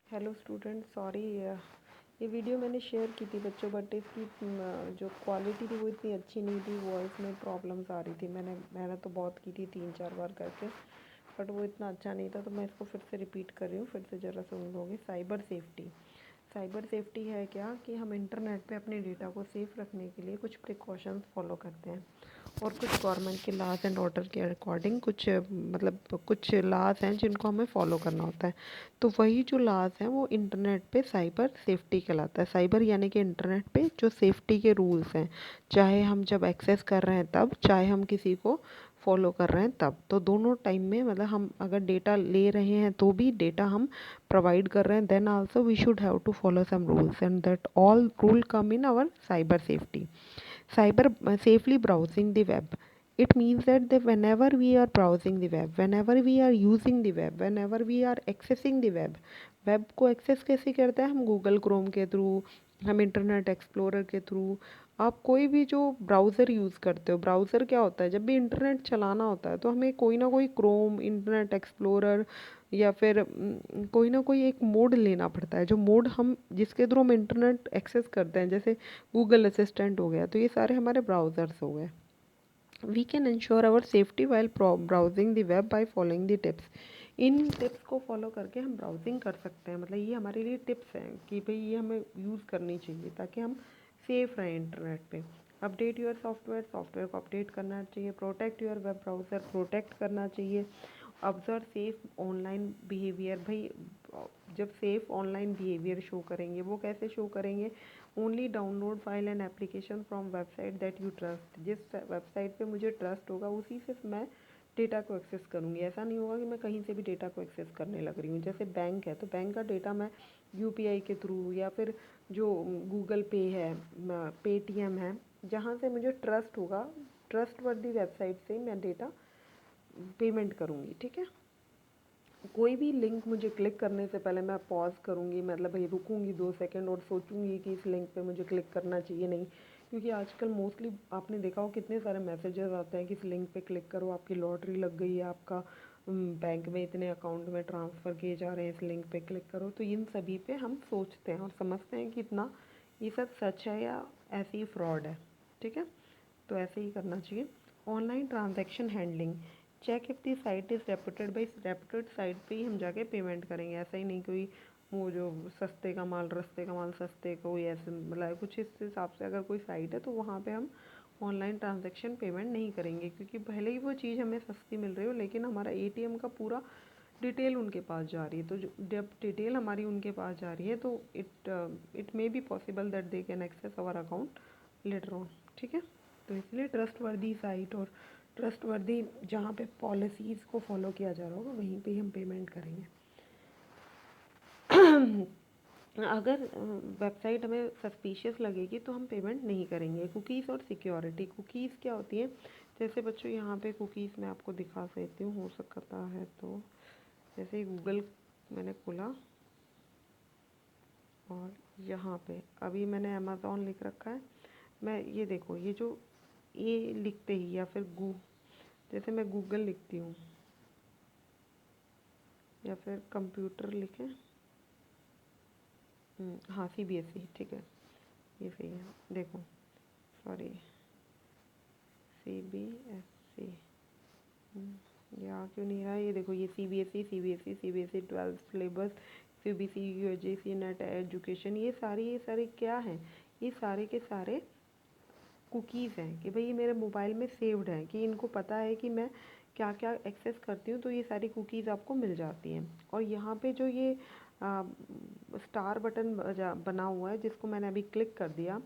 Hello student, sorry ये video मैंने share की थी बच्चों, बट इसकी जो क्वालिटी थी वो इतनी अच्छी नहीं थी। वॉइस में प्रॉब्लम्स आ रही थी। मैंने मेहनत तो बहुत की थी 3-4 बार करके, बट वो इतना अच्छा नहीं था। तो मैं इसको फिर से रिपीट कर रही हूँ, फिर से ज़रा सुन लोगे। Cyber safety. साइबर सेफ्टी है क्या कि हम इंटरनेट पे अपने डेटा को सेफ रखने के लिए कुछ प्रिकॉशंस फॉलो करते हैं, और कुछ गवर्नमेंट के लॉज एंड ऑर्डर के अकॉर्डिंग कुछ मतलब कुछ लॉज हैं जिनको हमें फॉलो करना होता है। तो वही जो लॉज हैं वो इंटरनेट पे साइबर सेफ्टी कहलाता है। साइबर यानी कि इंटरनेट पे जो सेफ्टी के रूल्स हैं, चाहे हम जब एक्सेस कर रहे हैं तब, चाहे हम किसी को फॉलो कर रहे हैं तब, तो दोनों टाइम में मतलब हम अगर डेटा ले रहे हैं तो भी डेटा हम प्रोवाइड कर रहे हैं, then also we should have to follow some rules and that all rule come in our cyber safety. Cyber safely browsing the web. It means that whenever we are browsing the web, whenever we are using the web, whenever we are accessing the web, web को access कैसे करते हैं हम? Google Chrome के through, हम internet explorer के through. आप कोई भी जो ब्राउज़र यूज़ करते हो, ब्राउज़र क्या होता है, जब भी इंटरनेट चलाना होता है तो हमें कोई ना कोई क्रोम, इंटरनेट एक्सप्लोरर या फिर कोई ना कोई एक मोड लेना पड़ता है, जो मोड हम जिसके थ्रू हम इंटरनेट एक्सेस करते हैं। जैसे गूगल असिस्टेंट हो गया, तो ये सारे हमारे ब्राउज़र्स हो गए। We can ensure our safety while browsing the web by following the tips. इन टिप्स को फॉलो करके हम ब्राउजिंग कर सकते हैं। मतलब ये हमारे लिए टिप्स हैं कि भाई ये हमें यूज़ करनी चाहिए ताकि हम सेफ रहें इंटरनेट पे। अपडेट योर सॉफ्टवेयर, सॉफ्टवेयर को अपडेट करना चाहिए। Protect your web browser, protect करना चाहिए। Observe safe online behaviour. भाई जब सेफ ऑनलाइन बिहेवियर शो करेंगे, वो कैसे शो करेंगे? Only download file and application from website that you trust. जिस वेबसाइट पे मुझे ट्रस्ट होगा उसी से मैं डेटा को एक्सेस करूँगी। ऐसा नहीं होगा कि मैं कहीं से भी डेटा को एक्सेस करने लग रही हूँ। जैसे बैंक है तो बैंक का डेटा मैं यूपीआई के थ्रू या फिर जो गूगल पे है, पेटीएम है, जहाँ से मुझे ट्रस्ट होगा, ट्रस्ट वर्दी वेबसाइट से मैं डेटा पेमेंट करूँगी। ठीक है। कोई भी लिंक मुझे क्लिक करने से पहले मैं पॉज करूँगी, मतलब भाई रुकूँगी 2 सेकंड और सोचूंगी कि इस लिंक पे मुझे क्लिक करना चाहिए नहीं। क्योंकि आजकल मोस्टली आपने देखा हो कितने सारे मैसेजेस आते हैं कि इस लिंक पे क्लिक करो, आपकी लॉटरी लग गई है, आपका बैंक में इतने अकाउंट में ट्रांसफ़र किए जा रहे हैं, इस लिंक पे क्लिक करो। तो इन सभी पे हम सोचते हैं और समझते हैं कि इतना ये सब सच है या ऐसे ही फ्रॉड है। ठीक है, तो ऐसे ही करना चाहिए। Online transaction handling. Check if the site is reputed. भाई रेपुटेड साइट पे ही हम जाके पेमेंट करेंगे। ऐसा ही नहीं कोई वो जो सस्ते का माल सस्ते का माल सस्ते, कोई ऐसे मतलब कुछ इस हिसाब से अगर कोई साइट है तो वहाँ पे हम ऑनलाइन ट्रांजैक्शन पेमेंट नहीं करेंगे। क्योंकि भले ही वो चीज़ हमें सस्ती मिल रही हो, लेकिन हमारा एटीएम का पूरा डिटेल उनके पास जा रही है। तो जब डिटेल हमारी उनके पास जा रही है तो it may be possible that they can access our account later on. ठीक है, तो इसलिए ट्रस्टवर्दी साइट और ट्रस्टवर्दी जहाँ पे पॉलिसीज़ को फॉलो किया जा रहा होगा वहीं पे ही हम पेमेंट करेंगे। अगर वेबसाइट हमें सस्पिशियस लगेगी तो हम पेमेंट नहीं करेंगे। कुकीज़ और सिक्योरिटी। कुकीज़ क्या होती है? जैसे बच्चों यहाँ पे कुकीज़ मैं आपको दिखा देती हूँ, हो सकता है तो। जैसे गूगल मैंने खोला और यहाँ पे अभी मैंने अमेज़ॉन लिख रखा है। मैं ये देखो, ये जो ये लिखते ही या फिर जैसे मैं गूगल लिखती हूँ या फिर कंप्यूटर लिखें, हाँ सीबीएसई, ठीक है, ये सही है। देखो, सॉरी, सीबीएसई, यहाँ क्यों नहीं रहा? ये देखो, ये CBSE 12 syllabus, CBSE, UGC net education, ये सारे क्या हैं? ये सारे के सारे कुकीज़ हैं कि भाई ये मेरे मोबाइल में सेव्ड हैं, कि इनको पता है कि मैं क्या क्या एक्सेस करती हूँ, तो ये सारी कुकीज़ आपको मिल जाती हैं। और यहाँ पे जो ये स्टार बटन बना हुआ है जिसको मैंने अभी क्लिक कर दिया,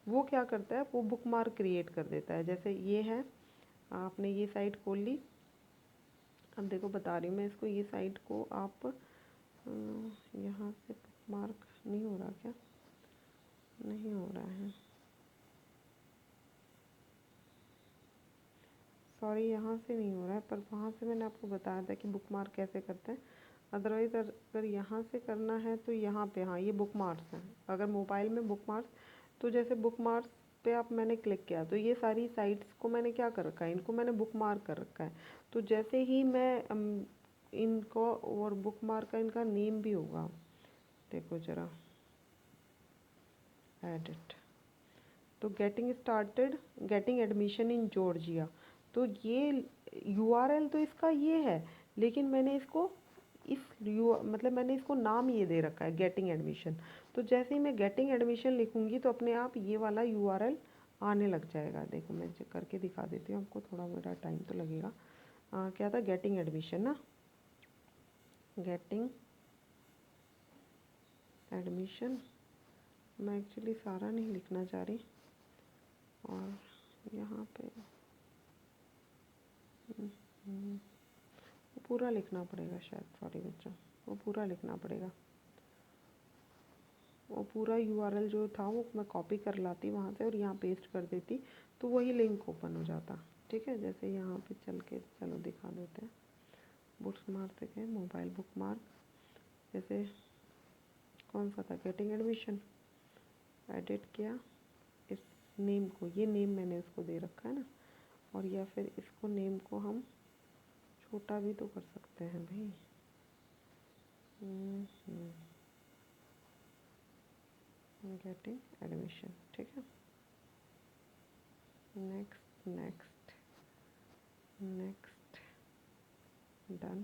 वो क्या करता है? वो बुक मार्क क्रिएट कर देता है। जैसे ये है, आपने ये साइट खोल ली। अब देखो बता रही हूँ मैं इसको, ये साइट को आप यहाँ से बुक मार्क नहीं हो रहा क्या? नहीं हो रहा है, सॉरी, यहाँ से नहीं हो रहा है, पर वहाँ से मैंने आपको बताया था कि बुक मार्क कैसे करते हैं। अदरवाइज़ अगर यहाँ से करना है तो यहाँ पे, हाँ ये बुक मार्क्स हैं। अगर मोबाइल में बुक मार्क्स, तो जैसे बुक मार्क्स पे आप मैंने क्लिक किया तो ये सारी साइट्स को मैंने क्या कर रखा है, इनको मैंने बुक मार्क कर रखा है। तो जैसे ही मैं इनको, और बुक मार्क का इनका नेम भी होगा, देखो ज़रा, एडिट, तो getting started, getting admission in Georgia. तो ये यूआरएल तो इसका ये है, लेकिन मैंने इसको मतलब मैंने इसको नाम ये दे रखा है गेटिंग एडमिशन। तो जैसे ही मैं गेटिंग एडमिशन लिखूंगी तो अपने आप ये वाला यूआरएल आने लग जाएगा। देखो मैं चेक करके दिखा देती हूँ आपको, थोड़ा मेरा टाइम तो लगेगा। क्या था, गेटिंग एडमिशन ना, गेटिंग एडमिशन। मैं एक्चुअली सारा नहीं लिखना चाह रही, और यहाँ पे पूरा लिखना पड़ेगा शायद, सॉरी बच्चों, वो पूरा लिखना पड़ेगा। वो पूरा यूआरएल जो था वो मैं कॉपी कर लाती वहाँ से और यहाँ पेस्ट कर देती, तो वही लिंक ओपन हो जाता। ठीक है, जैसे यहाँ पे चल के चलो दिखा देते हैं। बुक्स मार्क से गए, मोबाइल बुक मार्क, जैसे कौन सा था, गेटिंग एडमिशन, एडिट किया इस नेम को, ये नेम मैंने इसको दे रखा है ना, और या फिर इसको नेम को हम छोटा भी तो कर सकते हैं भाई। गेटिंग एडमिशन, ठीक है। नेक्स्ट नेक्स्ट नेक्स्ट, डन,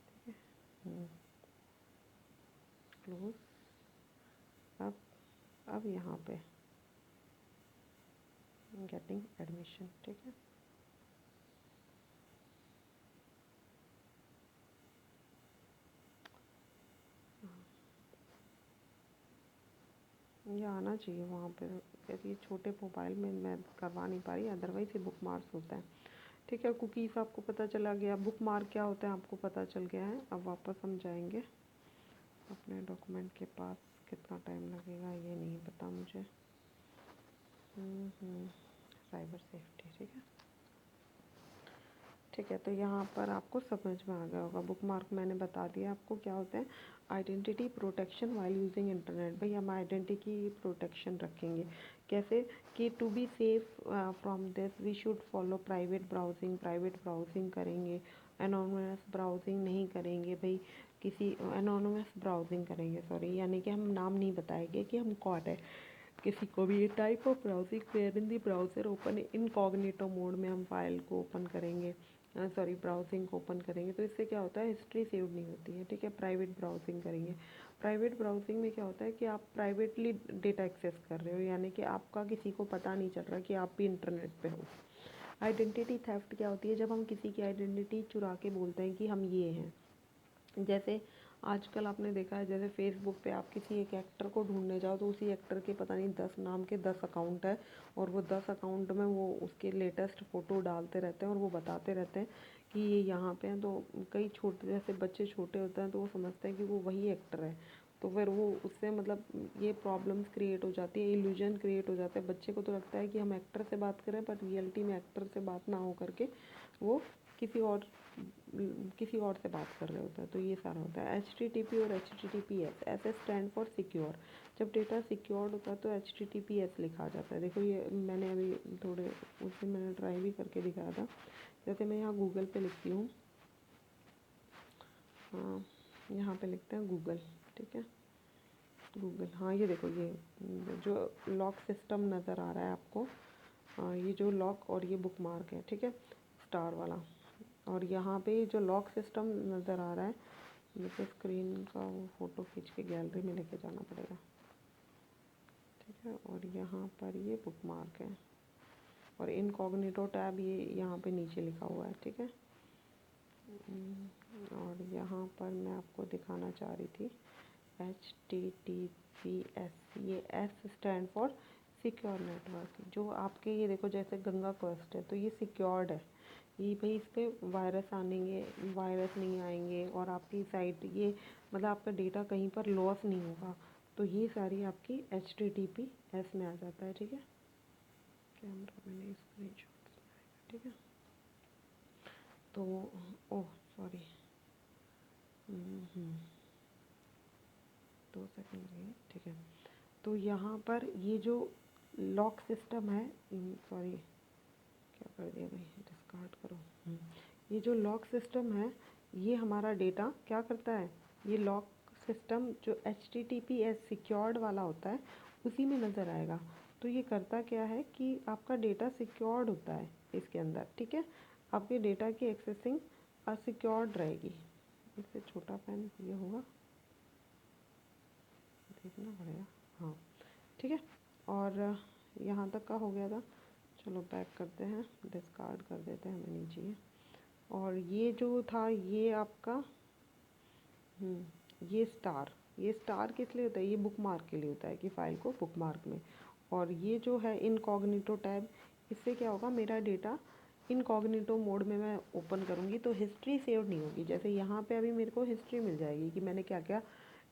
ठीक है, क्लोज। अब यहाँ पे गेटिंग एडमिशन, ठीक है। ये आना चाहिए वहाँ पे, यदि छोटे मोबाइल में मैं करवा नहीं पा रही, अदरवाइज ये बुक मार्क्स होता है। ठीक है, कुकीज़ आपको पता चला गया, बुक मार्क क्या होता है आपको पता चल गया है। अब वापस हम जाएंगे अपने डॉक्यूमेंट के पास। कितना टाइम लगेगा ये नहीं पता मुझे। साइबर सेफ्टी, ठीक है। ठीक है, तो यहाँ पर आपको समझ में आ गया होगा। बुक मार्क मैंने बता दिया आपको क्या होता है। Identity protection while using internet, भाई हम आइडेंटिटी की प्रोटेक्शन रखेंगे कैसे, कि to be safe from this we should follow private browsing, private browsing करेंगे, एनोनिमस ब्राउजिंग नहीं करेंगे भाई, किसी एनोनिमस ब्राउजिंग करेंगे, सॉरी, यानी कि हम नाम नहीं बताएंगे कि हम कौन है किसी को भी। ये type of browsing where in the browser open incognito mode में हम फाइल को ओपन करेंगे, सॉरी ब्राउजिंग को ओपन करेंगे, तो इससे क्या होता है, हिस्ट्री सेव नहीं होती है। ठीक है, प्राइवेट ब्राउजिंग करेंगे। प्राइवेट ब्राउजिंग में क्या होता है कि आप प्राइवेटली डेटा एक्सेस कर रहे हो, यानी कि आपका किसी को पता नहीं चल रहा कि आप भी इंटरनेट पे हो। आइडेंटिटी थेफ्ट क्या होती है, जब हम किसी की आइडेंटिटी चुरा के बोलते हैं कि हम ये हैं। जैसे आजकल आपने देखा है, जैसे फेसबुक पे आप किसी एक एक्टर को ढूंढने जाओ तो उसी एक्टर के पता नहीं 10 नाम के 10 अकाउंट है, और वो 10 अकाउंट में वो उसके लेटेस्ट फ़ोटो डालते रहते हैं और वो बताते रहते हैं कि ये यहाँ पे हैं। तो कई छोटे, जैसे बच्चे छोटे होते हैं तो वो समझते हैं कि वो वही एक्टर है, तो फिर वो उससे मतलब ये प्रॉब्लम्स क्रिएट हो जाती है, इल्यूजन क्रिएट हो जाता है। बच्चे को तो लगता है कि हम एक्टर से बात करें, पर रियलिटी में एक्टर से बात ना हो करके वो किसी और से बात कर रहे होते हैं। तो ये सारा होता है। HTTP और HTTPS, ऐसे स्टैंड फॉर सिक्योर। जब डेटा सिक्योर्ड होता है तो HTTPS लिखा जाता है। देखो ये मैंने अभी थोड़े उस दिन मैंने ट्राई भी करके दिखाया था। जैसे मैं यहाँ गूगल पे लिखती हूँ, हाँ यहाँ पे लिखते हैं गूगल, ठीक है, गूगल। हाँ ये देखो, ये जो लॉक सिस्टम नज़र आ रहा है आपको, ये जो लॉक और ये बुक मार्क है, ठीक है, स्टार वाला। और यहाँ पे जो लॉक सिस्टम नज़र आ रहा है, मुझे स्क्रीन का वो फ़ोटो खींच के गैलरी में लेके जाना पड़ेगा, ठीक है। और यहाँ पर ये बुक मार्क है, और इनकॉग्निटो टैब ये यहाँ पे नीचे लिखा हुआ है, ठीक है। और यहाँ पर मैं आपको दिखाना चाह रही थी HTTPS, ये S stand for secure network. जो आपके ये देखो, जैसे गंगा क्वेस्ट है तो ये सिक्योर्ड है, ये भाई इस पर वायरस आएंगे, वायरस नहीं आएंगे, और आपकी साइट ये मतलब आपका डेटा कहीं पर लॉस नहीं होगा। तो ये सारी आपकी HTTPS में आ जाता है, ठीक है। कैमरा मैंने स्क्रीनशॉट, ठीक है। तो ओह सॉरी, 2 सेकंड लगे, ठीक है। तो यहाँ पर ये जो लॉक सिस्टम है, सॉरी क्या कर दिया भाई, डिस्कार्ड करो। ये जो लॉक सिस्टम है, ये हमारा डेटा क्या करता है, ये लॉक सिस्टम जो HTTPS सिक्योर्ड वाला होता है उसी में नज़र आएगा। तो ये करता क्या है कि आपका डेटा सिक्योर्ड होता है इसके अंदर, ठीक है। आपके डेटा की एक्सेसिंग सिक्योर्ड रहेगी। इससे छोटा पेन ये होगा, देखना पड़ेगा, हाँ ठीक है। और यहाँ तक का हो गया था, चलो बैक करते हैं, डिस्कार्ड कर देते हैं, हमें नहीं चाहिए। और ये जो था ये आपका ये स्टार किस लिए होता है, ये बुक मार्क के लिए होता है कि फ़ाइल को बुक मार्क में। और ये जो है इनकॉग्निटो टैब, इससे क्या होगा, मेरा डेटा इनकॉग्निटो मोड में मैं ओपन करूँगी तो हिस्ट्री सेव नहीं होगी। जैसे यहाँ पे अभी मेरे को हिस्ट्री मिल जाएगी कि मैंने क्या क्या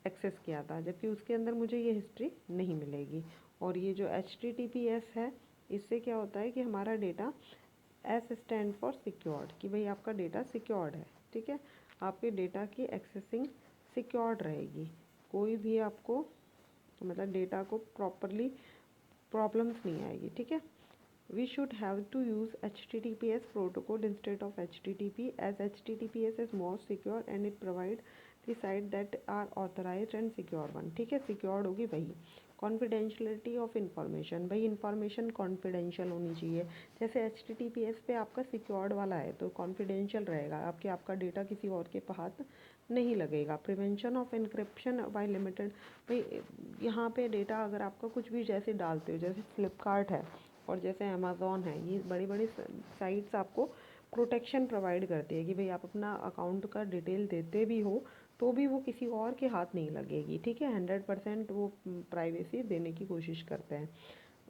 एक्सेस किया था, जबकि उसके अंदर मुझे ये हिस्ट्री नहीं मिलेगी। और ये जो HTTPS है, इससे क्या होता है कि हमारा data S stand for secured, कि भाई आपका डेटा सिक्योर्ड है, ठीक है। आपके डेटा की एक्सेसिंग सिक्योर्ड रहेगी, कोई भी आपको मतलब डेटा को प्रॉपरली प्रॉब्लम्स नहीं आएगी, ठीक है। We should have to use HTTPS protocol instead of HTTP, as HTTPS is more secure and it provides the site that are authorized and secure one, ठीक है। सिक्योर्ड होगी वही। कॉन्फिडेंशियलिटी ऑफ इंफॉर्मेशन, भाई information confidential होनी चाहिए। जैसे HTTPS पे आपका सिक्योर्ड वाला है तो कॉन्फिडेंशियल रहेगा, आपका डेटा किसी और के हाथ नहीं लगेगा। Prevention of encryption by limited, भाई यहाँ पे डेटा अगर आपका कुछ भी जैसे डालते हो, जैसे फ्लिपकार्ट है और जैसे अमेज़ॉन है, ये बड़ी बड़ी साइट्स आपको प्रोटेक्शन प्रोवाइड करती है कि भाई आप अपना अकाउंट का डिटेल देते भी हो तो भी वो किसी और के हाथ नहीं लगेगी, ठीक है। 100% वो प्राइवेसी देने की कोशिश करते हैं।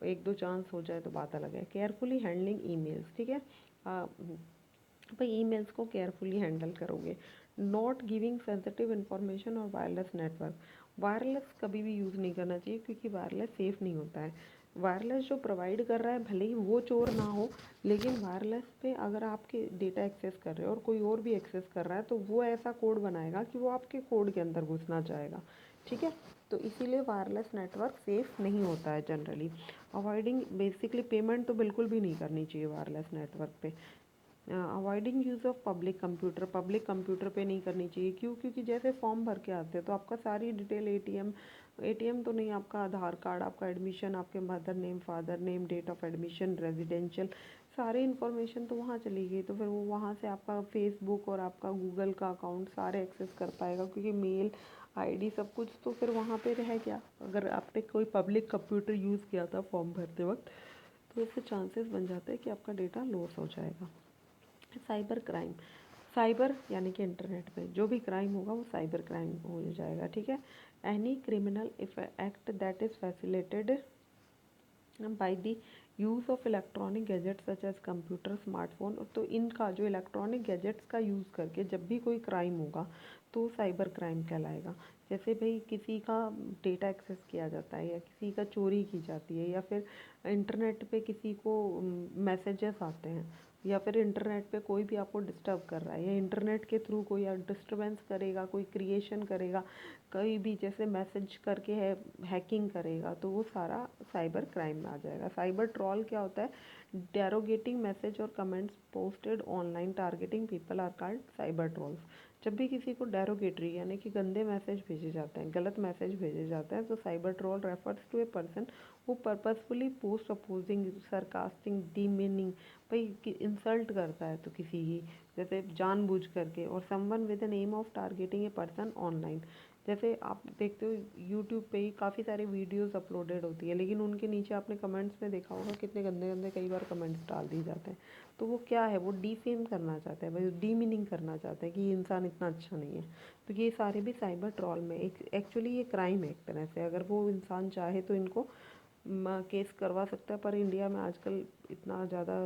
एक दो चांस हो जाए तो बात अलग है। केयरफुली हैंडलिंग ईमेल्स, ठीक है। भाई ईमेल्स को केयरफुली हैंडल करोगे। नॉट गिविंग सेंसिटिव इन्फॉर्मेशन और वायरलेस नेटवर्क, वायरलेस कभी भी यूज़ नहीं करना चाहिए क्योंकि वायरलेस सेफ़ नहीं होता है। वायरलेस जो प्रोवाइड कर रहा है भले ही वो चोर ना हो, लेकिन वायरलेस पे अगर आपके डेटा एक्सेस कर रहे हो और कोई और भी एक्सेस कर रहा है तो वो ऐसा कोड बनाएगा कि वो आपके कोड के अंदर घुसना चाहेगा, ठीक है। तो इसीलिए वायरलेस नेटवर्क सेफ़ नहीं होता है जनरली। अवॉइडिंग बेसिकली पेमेंट तो बिल्कुल भी नहीं करनी चाहिए वायरलेस नेटवर्क पे। Avoiding use of public computer पे नहीं करनी चाहिए। क्यों? क्योंकि जैसे फॉर्म भर के आते हैं तो आपका सारी डिटेल एटीएम तो नहीं, आपका आधार कार्ड, आपका एडमिशन, आपके mother name, father name, date of admission, residential, सारी इन्फॉर्मेशन तो वहाँ चली गई। तो फिर वो वहाँ से आपका फेसबुक और आपका गूगल का अकाउंट सारे एक्सेस कर पाएगा, क्योंकि मेल आईडी सब कुछ तो फिर वहाँ पे रह गया। अगर आपने कोई पब्लिक कंप्यूटर यूज़ किया था फॉर्म भरते वक्त तो इससे चांसेस बन जाते हैं कि आपका डेटा लॉस हो जाएगा। साइबर क्राइम, साइबर यानी कि इंटरनेट पे जो भी क्राइम होगा वो साइबर क्राइम हो जाएगा, ठीक है। Any criminal act that is facilitated by the use of electronic gadgets such as computer, smartphone, तो इनका जो इलेक्ट्रॉनिक गैजेट्स का यूज़ करके जब भी कोई क्राइम होगा तो साइबर क्राइम कहलाएगा। जैसे भाई किसी का डेटा एक्सेस किया जाता है या किसी का चोरी की जाती है या फिर इंटरनेट पे किसी को मैसेजेस आते हैं या फिर इंटरनेट पे कोई भी आपको डिस्टर्ब कर रहा है या इंटरनेट के थ्रू कोई डिस्टर्बेंस करेगा, कोई क्रिएशन करेगा, कोई भी जैसे मैसेज करके है हैकिंग करेगा, तो वो सारा साइबर क्राइम में आ जाएगा। साइबर ट्रॉल क्या होता है? डेरोगेटिंग मैसेज और comments posted online targeting people are called cyber trolls. जब भी किसी को डेरोगेटरी यानी कि गंदे मैसेज भेजे जाते हैं, गलत मैसेज भेजे जाते हैं, तो cyber troll refers to a person वो purposefully post opposing, sarcasting, demeaning, भाई इंसल्ट करता है तो किसी की, जैसे जानबूझ करके, और someone with an aim of targeting a person online. जैसे आप देखते हो यूट्यूब पे ही काफ़ी सारी वीडियोस अपलोडेड होती है, लेकिन उनके नीचे आपने कमेंट्स में देखा होगा कितने गंदे गंदे कई बार कमेंट्स डाल दिए जाते हैं। तो वो क्या है, वो डीफेम करना चाहते हैं, भाई डीमीनिंग करना चाहते हैं कि ये इंसान इतना अच्छा नहीं है। तो ये सारे भी साइबर ट्रॉल में एक एक्चुअली ये क्राइम है एक तरह से। अगर वो इंसान चाहे तो इनको केस करवा सकता है, पर इंडिया में आजकल इतना ज़्यादा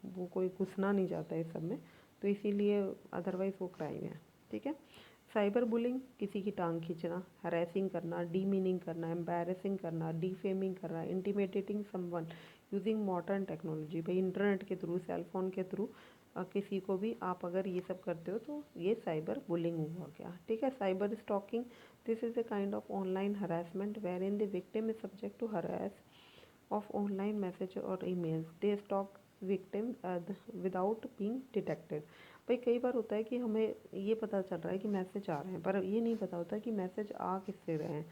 वो कोई घुसना नहीं चाहता है इस सब में, तो इसीलिए अदरवाइज़ वो क्राइम है, ठीक है। साइबर बुलिंग, किसी की टांग खींचना, हरेसिंग करना, डीमीनिंग करना, एम्बैरेसिंग करना, डीफेमिंग करना, इंटीमेटेटिंग समवन यूजिंग मॉडर्न टेक्नोलॉजी, भाई इंटरनेट के थ्रू, सेलफोन के थ्रू किसी को भी आप अगर ये सब करते हो तो ये साइबर बुलिंग हुआ गया, ठीक है। Cyber stalking, this is a kind of online harassment where in the victim is subject to harass of online message or emails. They stalk victim without being detected. भाई कई बार होता है कि हमें ये पता चल रहा है कि मैसेज आ रहे हैं, पर ये नहीं पता होता कि मैसेज आ किससे रहे हैं।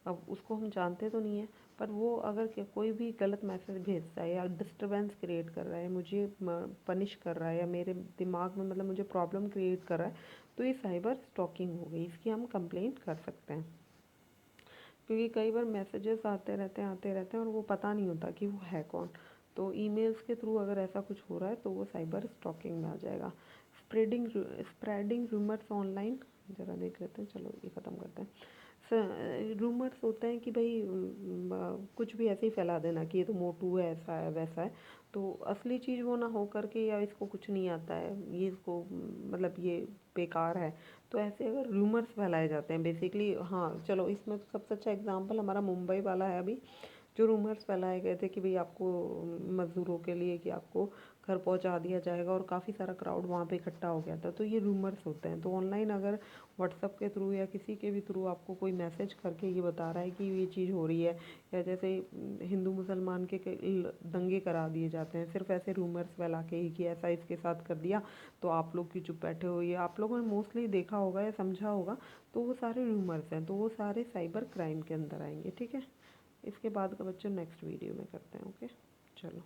अब उसको हम जानते तो नहीं है, पर वो अगर कोई भी गलत मैसेज भेजता है या डिस्टरबेंस क्रिएट कर रहा है, मुझे पनिश कर रहा है या मेरे दिमाग में मतलब मुझे प्रॉब्लम क्रिएट कर रहा है, तो ये साइबर स्टॉकिंग हो गई। इसकी हम कंप्लेंट कर सकते हैं, क्योंकि कई बार मैसेजेस आते रहते हैं और वो पता नहीं होता कि वो है कौन। तो ईमेल्स के थ्रू अगर ऐसा कुछ हो रहा है तो वो साइबर स्टॉकिंग में आ जाएगा। स्प्रेडिंग रूमर्स ऑनलाइन, ज़रा देख लेते हैं, चलो ये ख़त्म करते हैं। रूमर्स होते हैं कि भाई कुछ भी ऐसे ही फैला देना कि ये तो मोटू है, ऐसा है वैसा है, तो असली चीज़ वो ना हो करके, या इसको कुछ नहीं आता है, ये इसको मतलब ये बेकार है, तो ऐसे अगर रूमर्स फैलाए जाते हैं बेसिकली। हाँ चलो, इसमें तो सबसे अच्छा एग्जांपल हमारा मुंबई वाला है अभी, जो रूमर्स फैलाए गए थे कि भाई आपको मज़दूरों के लिए कि आपको घर पहुंचा दिया जाएगा, और काफ़ी सारा क्राउड वहाँ पे इकट्ठा हो गया था। तो ये रूमर्स होते हैं। तो ऑनलाइन अगर व्हाट्सअप के थ्रू या किसी के भी थ्रू आपको कोई मैसेज करके ये बता रहा है कि ये चीज़ हो रही है, या जैसे हिंदू मुसलमान के दंगे करा दिए जाते हैं सिर्फ ऐसे रूमर्स फैला के ही कि ऐसा इसके साथ कर दिया, तो आप लोग क्यों चुप बैठे हो, ये आप लोगों ने मोस्टली देखा होगा या समझा होगा। तो वो सारे रूमर्स हैं, तो वो सारे साइबर क्राइम के अंदर आएंगे। ठीक है, इसके बाद का बच्चों नेक्स्ट वीडियो में करते हैं। ओके, चलो।